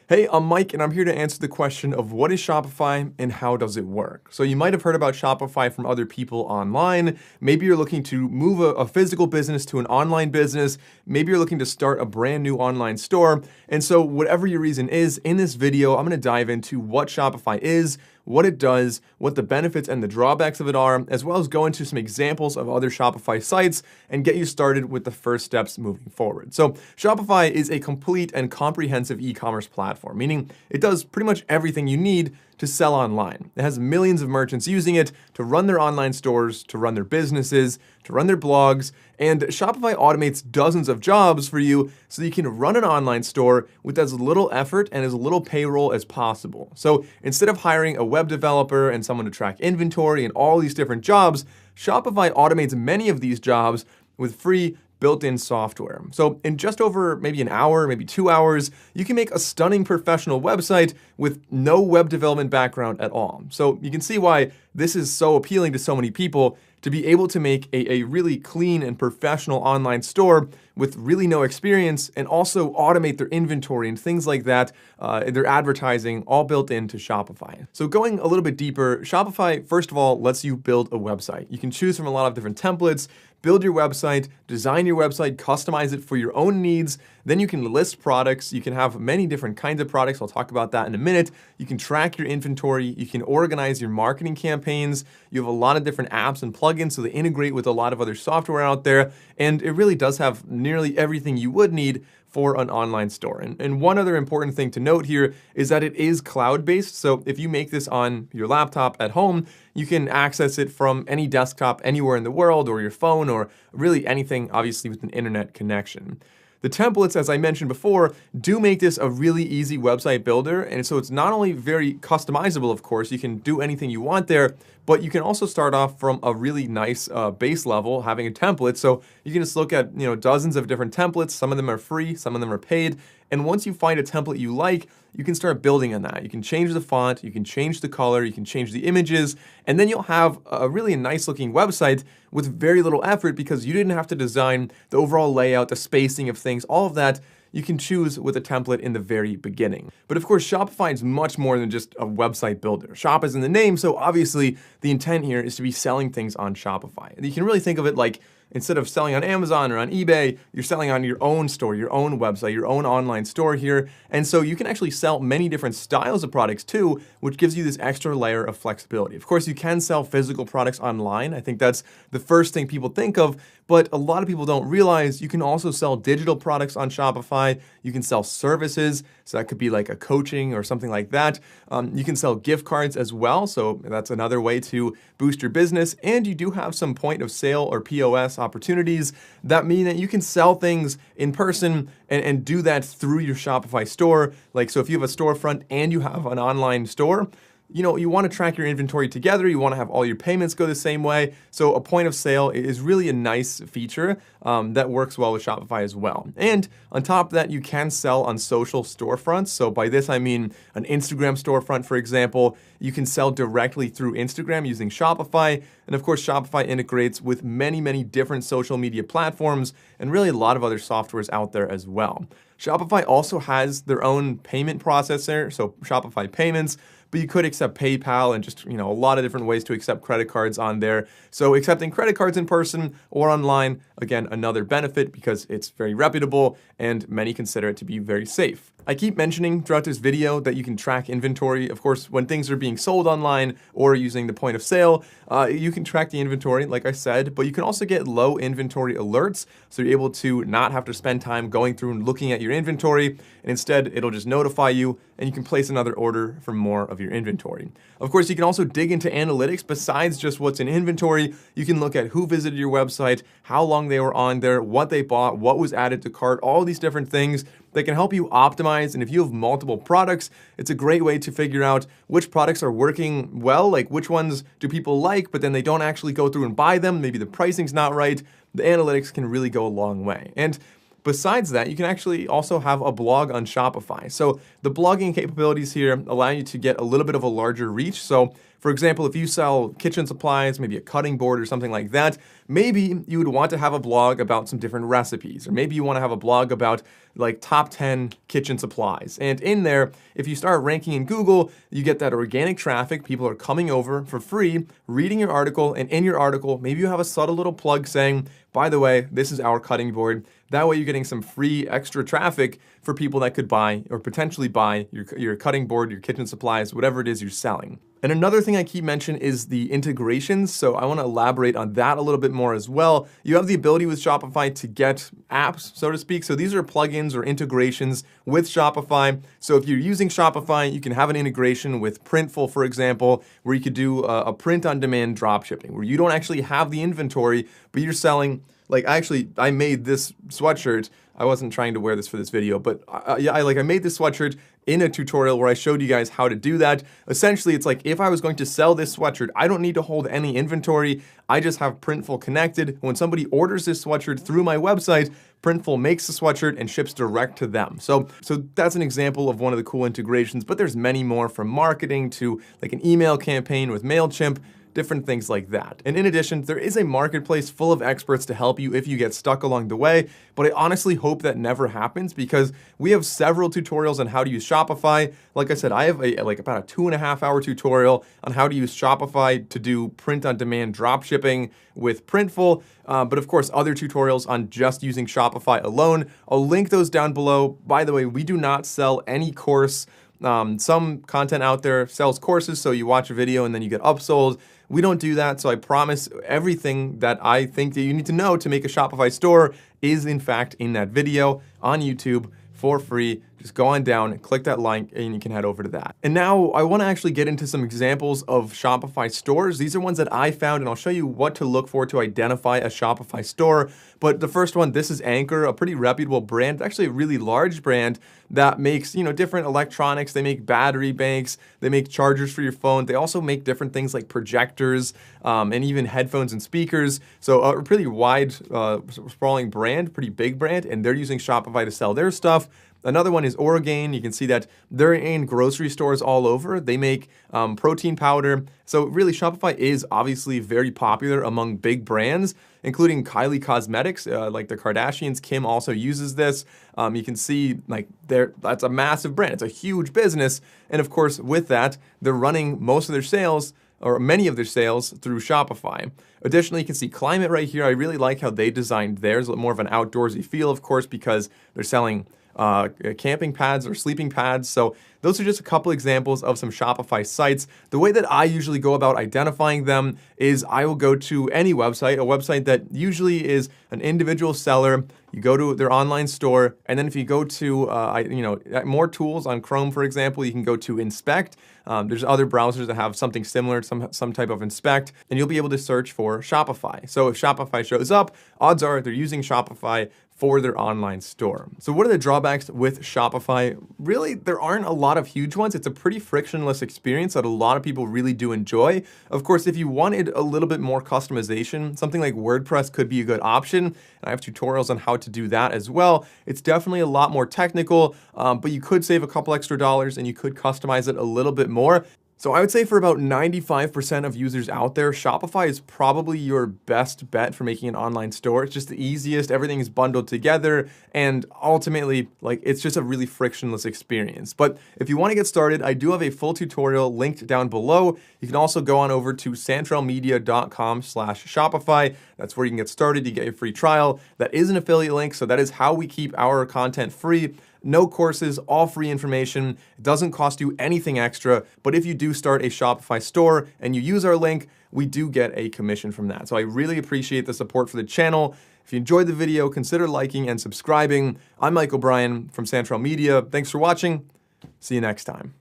Hey, I'm Mike, and I'm here to answer the question of what is Shopify and how does it work? So you might have heard about Shopify from other people online. Maybe you're looking to move a physical business to an online business. Maybe you're looking to start a brand new online store. And so whatever your reason is, in this video, I'm going to dive into what Shopify is, what it does, what the benefits and the drawbacks of it are, as well as go into some examples of other Shopify sites and get you started with the first steps moving forward. So Shopify is a complete and comprehensive e-commerce platform, meaning it does pretty much everything you need to sell online. It has millions of merchants using it to run their online stores, to run their businesses, to run their blogs, and Shopify automates dozens of jobs for you so you can run an online store with as little effort and as little payroll as possible. So instead of hiring a web developer and someone to track inventory and all these different jobs, Shopify automates many of these jobs with free built-in software. So in just over maybe an hour, maybe 2 hours, you can make a stunning professional website with no web development background at all. So you can see why this is so appealing to so many people, to be able to make a really clean and professional online store with really no experience and also automate their inventory and things like that, their advertising, all built into Shopify. So going a little bit deeper, Shopify, first of all, lets you build a website. You can choose from a lot of different templates, build your website, design your website, customize it for your own needs. Then you can list products. You can have many different kinds of products. I'll talk about that in a minute. You can track your inventory. You can organize your marketing campaigns. You have a lot of different apps and plugins, so they integrate with a lot of other software out there. And it really does have nearly everything you would need for an online store. And one other important thing to note here is that it is cloud-based. So if you make this on your laptop at home, you can access it from any desktop anywhere in the world, or your phone, or really anything, obviously, with an internet connection. The templates, as I mentioned before, do make this a really easy website builder. And so it's not only very customizable, of course, you can do anything you want there, but you can also start off from a really nice base level, having a template. So you can just look at dozens of different templates. Some of them are free, some of them are paid. And once you find a template you like, you can start building on that. You can change the font, you can change the color, you can change the images, and then you'll have a really nice looking website with very little effort because you didn't have to design the overall layout, the spacing of things, all of that you can choose with a template in the very beginning. But of course, Shopify is much more than just a website builder. Shop is in the name, so obviously the intent here is to be selling things on Shopify. And you can really think of it like, instead of selling on Amazon or on eBay, you're selling on your own store, your own website, your own online store here. And so you can actually sell many different styles of products too, which gives you this extra layer of flexibility. Of course, you can sell physical products online. I think that's the first thing people think of, but a lot of people don't realize you can also sell digital products on Shopify. You can sell services, so that could be like a coaching or something like that. You can sell gift cards as well, so that's another way to boost your business. And you do have some point of sale or POS opportunities that mean that you can sell things in person and do that through your Shopify store. Like, so if you have a storefront and you have an online store, you want to track your inventory together. You want to have all your payments go the same way. So a point of sale is really a nice feature that works well with Shopify as well. And on top of that, you can sell on social storefronts. So by this, I mean an Instagram storefront, for example. You can sell directly through Instagram using Shopify. And of course, Shopify integrates with many, many different social media platforms and really a lot of other softwares out there as well. Shopify also has their own payment processor, so Shopify Payments, but you could accept PayPal and just, a lot of different ways to accept credit cards on there. So accepting credit cards in person or online, again, another benefit because it's very reputable and many consider it to be very safe. I keep mentioning throughout this video that you can track inventory. Of course, when things are being sold online or using the point of sale, you can track the inventory, like I said, but you can also get low inventory alerts. So you're able to not have to spend time going through and looking at your inventory, and instead it'll just notify you and you can place another order for more of your inventory. Of course, you can also dig into analytics besides just what's in inventory. You can look at who visited your website, how long they were on there, what they bought, what was added to cart, all these different things that can help you optimize. And if you have multiple products, it's a great way to figure out which products are working well, like which ones do people like, but then they don't actually go through and buy them. Maybe the pricing's not right. The analytics can really go a long way. And besides that, you can actually also have a blog on Shopify. So the blogging capabilities here allow you to get a little bit of a larger reach. So for example, if you sell kitchen supplies, maybe a cutting board or something like that, maybe you would want to have a blog about some different recipes, or maybe you want to have a blog about like top 10 kitchen supplies. And in there, if you start ranking in Google, you get that organic traffic. People are coming over for free, reading your article, and in your article, maybe you have a subtle little plug saying, by the way, this is our cutting board. That way you're getting some free extra traffic for people that could buy or potentially buy your cutting board, your kitchen supplies, whatever it is you're selling. And another thing I keep mentioning is the integrations. So I want to elaborate on that a little bit more as well. You have the ability with Shopify to get apps, so to speak. So these are plugins or integrations with Shopify. So if you're using Shopify, you can have an integration with Printful, for example, where you could do a print-on-demand dropshipping, where you don't actually have the inventory, but you're selling. Like I made this sweatshirt. I wasn't trying to wear this for this video, but I made this sweatshirt in a tutorial where I showed you guys how to do that. Essentially, it's like if I was going to sell this sweatshirt, I don't need to hold any inventory. I just have Printful connected. When somebody orders this sweatshirt through my website, Printful makes the sweatshirt and ships direct to them. So that's an example of one of the cool integrations, but there's many more, from marketing to like an email campaign with MailChimp, different things like that. And in addition, there is a marketplace full of experts to help you if you get stuck along the way, but I honestly hope that never happens because we have several tutorials on how to use Shopify. Like I said, I have about a 2.5-hour tutorial on how to use Shopify to do print-on-demand dropshipping with Printful, but of course, other tutorials on just using Shopify alone. I'll link those down below. By the way, we do not sell any course. Some content out there sells courses, so you watch a video and then you get upsold. We don't do that, so I promise everything that I think that you need to know to make a Shopify store is in fact in that video on YouTube for free. Just go on down and click that link and you can head over to that. And now I want to actually get into some examples of Shopify stores. These are ones that I found, and I'll show you what to look for to identify a Shopify store. But the first one, this is Anker, a pretty reputable brand, actually a really large brand that makes, different electronics. They make battery banks, they make chargers for your phone. They also make different things like projectors and even headphones and speakers. So a pretty wide, sprawling brand, pretty big brand, and they're using Shopify to sell their stuff. Another one is Orgain. You can see that they're in grocery stores all over. They make protein powder. So really, Shopify is obviously very popular among big brands, including Kylie Cosmetics, like the Kardashians. Kim also uses this. You can see that's a massive brand. It's a huge business. And of course, with that, they're running most of their sales or many of their sales through Shopify. Additionally, you can see Climate right here. I really like how they designed theirs, more of an outdoorsy feel, of course, because they're selling camping pads or sleeping pads. So those are just a couple examples of some Shopify sites. The way that I usually go about identifying them is I will go to any website, a website that usually is an individual seller. You go to their online store, and then if you go to more tools on Chrome, for example, you can go to Inspect. There's other browsers that have something similar, some type of Inspect, and you'll be able to search for Shopify. So if Shopify shows up, odds are they're using Shopify for their online store. So what are the drawbacks with Shopify? Really, there aren't a lot of huge ones. It's a pretty frictionless experience that a lot of people really do enjoy. Of course, if you wanted a little bit more customization, something like WordPress could be a good option. And I have tutorials on how to do that as well. It's definitely a lot more technical, but you could save a couple extra dollars and you could customize it a little bit more. So I would say for about 95% of users out there, Shopify is probably your best bet for making an online store. It's just the easiest, everything is bundled together, and ultimately, it's just a really frictionless experience. But if you want to get started, I do have a full tutorial linked down below. You can also go on over to santralmedia.com/Shopify. That's where you can get started. You get a free trial. That is an affiliate link, so that is how we keep our content free. No courses, all free information. It doesn't cost you anything extra, but if you do start a Shopify store and you use our link, we do get a commission from that. So I really appreciate the support for the channel. If you enjoyed the video, consider liking and subscribing. I'm Mike O'Brien from Santral Media. Thanks for watching. See you next time.